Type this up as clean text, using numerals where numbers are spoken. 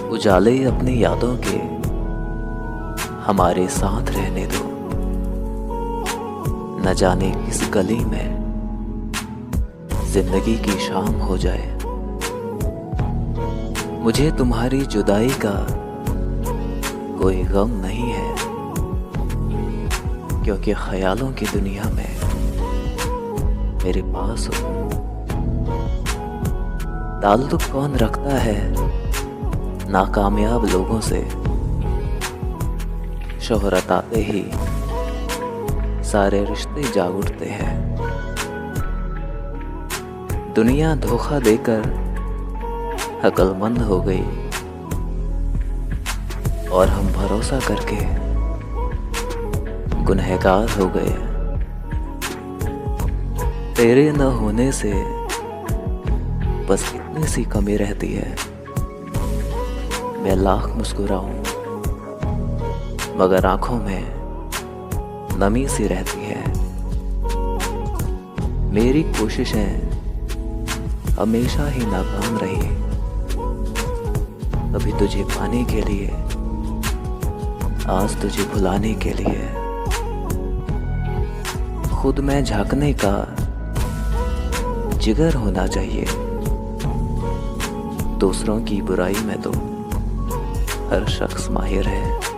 उजाले अपनी यादों के हमारे साथ रहने दो। न जाने किस गली में जिंदगी की शाम हो जाए, मुझे तुम्हारी जुदाई का कोई गम नहीं है, क्योंकि ख्यालों की दुनिया में मेरे पास हो। ताल्लुक कौन रखता है नाकामयाब लोगों से, शोहरत आते ही सारे रिश्ते जाग उठते हैं। दुनिया धोखा देकर अक्लमंद हो गई और हम भरोसा करके गुनहगार हो गए। तेरे न होने से बस इतनी सी कमी रहती है, मैं लाख मुस्कुराऊं मगर आंखों में नमी सी रहती है। मेरी कोशिशें हमेशा ही नाकाम रही, कभी तुझे पाने के लिए, आज तुझे भुलाने के लिए। खुद में झांकने का जिगर होना चाहिए, दूसरों की बुराई में तो हर शख्स माहिर है।